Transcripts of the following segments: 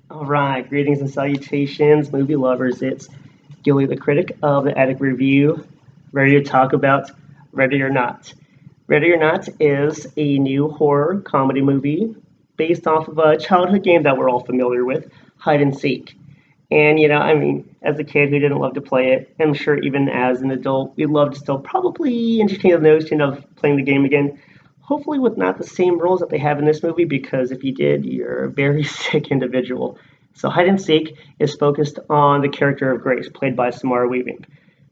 All right, greetings and salutations, movie lovers. It's Gilly, the critic of the Attic Review, ready to talk about Ready or Not. Ready or Not is a new horror comedy movie based off of a childhood game that we're all familiar with, hide and seek. And as a kid who didn't love to play it, I'm sure even as an adult, we love to still probably entertain the notion of playing the game again. Hopefully, with not the same rules that they have in this movie, because if you did, you're a very sick individual. So, Hide and Seek is focused on the character of Grace, played by Samara Weaving.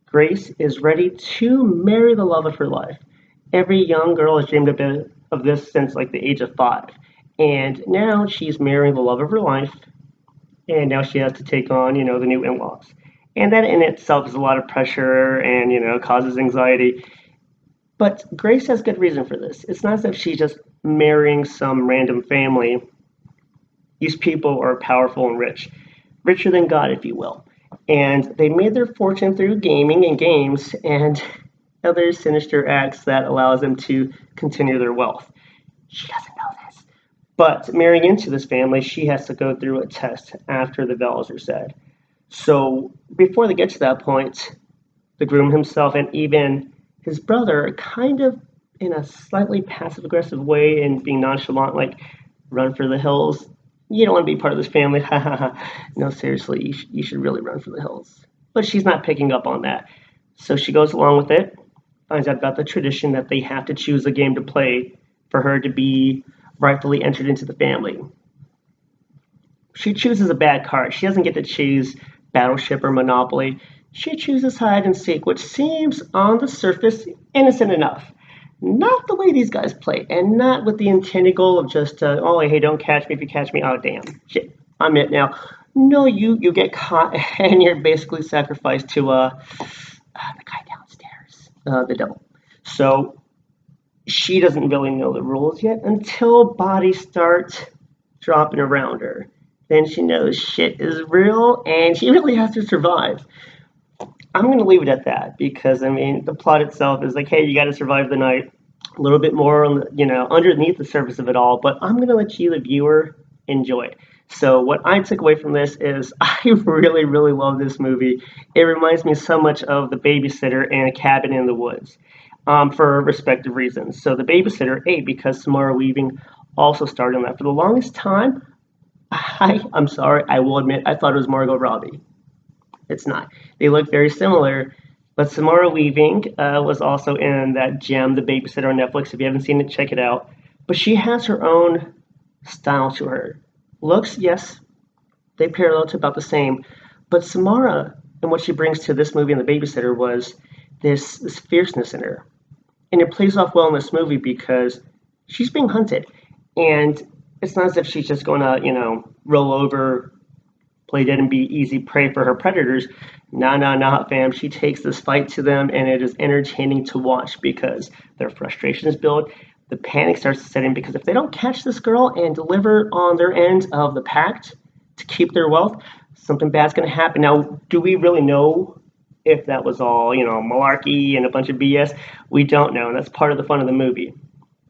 Grace is ready to marry the love of her life. Every young girl has dreamed of this since like the age of 5. And now she's marrying the love of her life, and now she has to take on, the new in-laws. And that in itself is a lot of pressure and, causes anxiety. But Grace has good reason for this. It's not as if she's just marrying some random family. These people are powerful and rich, richer than God, if you will. And they made their fortune through gaming and games and other sinister acts that allows them to continue their wealth. She doesn't know this. But marrying into this family, she has to go through a test after the vows are said. So before they get to that point, the groom himself and even his brother are kind of in a slightly passive aggressive way and being nonchalant, like run for the hills. You don't want to be part of this family. Ha ha ha. No, seriously, you should really run for the hills. But she's not picking up on that. So she goes along with it, finds out about the tradition that they have to choose a game to play for her to be rightfully entered into the family. She chooses a bad card. She doesn't get to choose Battleship or Monopoly. She chooses Hide and Seek, which seems on the surface innocent enough. Not the way these guys play, and not with the intended goal of just, oh, hey, don't catch me. If you catch me, oh, damn, shit, I'm it now. No, you get caught, and you're basically sacrificed to the guy downstairs, the devil. So she doesn't really know the rules yet until bodies start dropping around her. Then she knows shit is real, and she really has to survive. I'm going to leave it at that because I mean the plot itself is like, hey, you got to survive the night. A little bit more on the, underneath the surface of it all, but I'm going to let you, the viewer, enjoy it. So what I took away from this is I really, really love this movie. It reminds me so much of The Babysitter and A Cabin in the Woods, for respective reasons. So The Babysitter, A, because Samara Weaving also starred in that. For the longest time, I'm sorry, I will admit, I thought it was Margot Robbie. It's not. They look very similar, but Samara Weaving was also in that gem, The Babysitter on Netflix. If you haven't seen it, check it out. But she has her own style to her. Looks, yes, they parallel to about the same. But Samara and what she brings to this movie and The Babysitter was this fierceness in her. And it plays off well in this movie because she's being hunted. And it's not as if she's just going to, roll over, play dead and be easy prey for her predators. Nah, nah, nah, fam. She takes this fight to them, and it is entertaining to watch because their frustrations build. The panic starts to set in because if they don't catch this girl and deliver on their end of the pact to keep their wealth, something bad's going to happen. Now, do we really know if that was all, malarkey and a bunch of BS? We don't know, and that's part of the fun of the movie.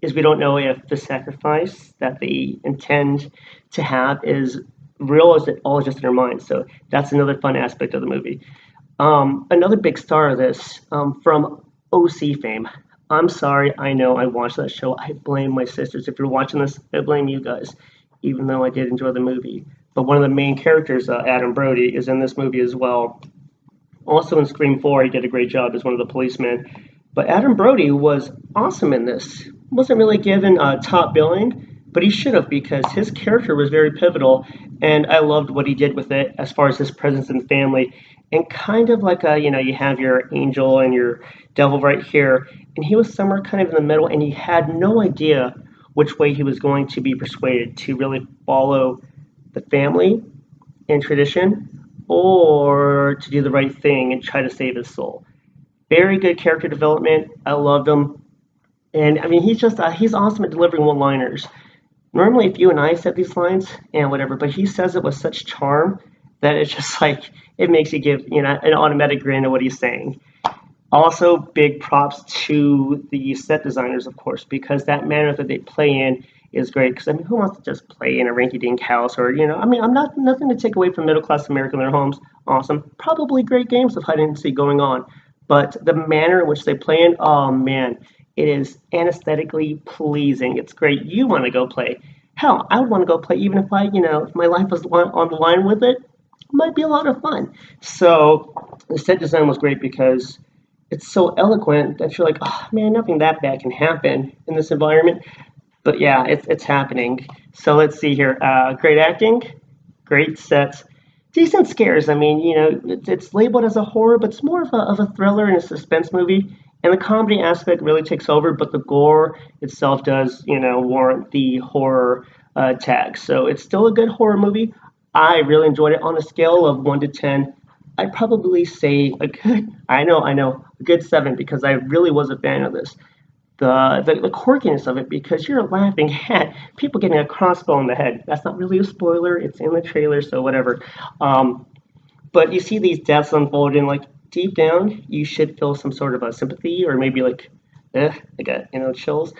Is we don't know if the sacrifice that they intend to have is real or is it all just in their minds. So that's another fun aspect of the movie. Another big star of this from OC fame. I'm sorry, I know I watched that show. I blame my sisters. If you're watching this, I blame you guys, even though I did enjoy the movie. But one of the main characters, Adam Brody, is in this movie as well. Also in Scream 4, he did a great job as one of the policemen. But Adam Brody was awesome in this. Wasn't really given top billing, but he should have because his character was very pivotal, and I loved what he did with it as far as his presence in the family. And kind of like you have your angel and your devil right here, and he was somewhere kind of in the middle, and he had no idea which way he was going to be persuaded to really follow the family and tradition or to do the right thing and try to save his soul. Very good character development. I loved him. And I mean, he's awesome at delivering one-liners. Normally, if you and I said these lines and whatever, but he says it with such charm that it's just like it makes you give an automatic grin to what he's saying. Also, big props to the set designers, of course, because that manner that they play in is great because I mean, who wants to just play in a rinky-dink house or I mean, I'm not nothing to take away from middle-class America in their homes. Awesome, probably great games of hide and seek going on, but the manner in which they play in, oh man, it is anesthetically pleasing. It's great. You want to go play. Hell, I would want to go play even if if my life was on the line with it. It might be a lot of fun. So the set design was great because it's so eloquent that you're like, oh man, nothing that bad can happen in this environment. But yeah, it's happening. So let's see here. Great acting, great sets, decent scares. I mean, it's labeled as a horror, but it's more of a thriller and a suspense movie. And the comedy aspect really takes over, but the gore itself does, warrant the horror tag. So it's still a good horror movie. I really enjoyed it on a scale of 1 to 10. I'd probably say a good, I know, a good 7 because I really was a fan of this. The quirkiness of it because you're laughing at people getting a crossbow in the head. That's not really a spoiler. It's in the trailer, so whatever. Um, but you see these deaths unfold, and like deep down, you should feel some sort of a sympathy or maybe like a chills.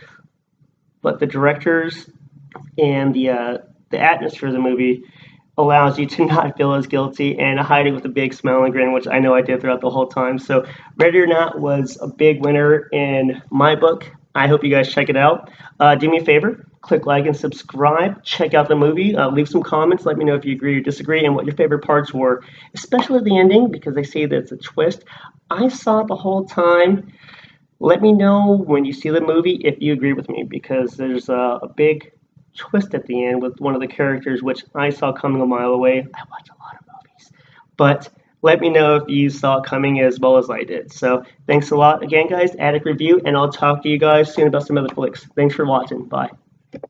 But the directors and the atmosphere of the movie allows you to not feel as guilty and hide it with a big smile and grin, which I know I did throughout the whole time. So, Ready or Not was a big winner in my book. I hope you guys check it out. Do me a favor, click like and subscribe. Check out the movie. Leave some comments. Let me know if you agree or disagree and what your favorite parts were, especially the ending because they say that it's a twist. I saw it the whole time. Let me know when you see the movie if you agree with me because there's a big twist at the end with one of the characters, which I saw coming a mile away. I watch a lot of movies, but let me know if you saw it coming as well as I did. So thanks a lot again, guys. Attic Review, and I'll talk to you guys soon about some other flicks. Thanks for watching. Bye.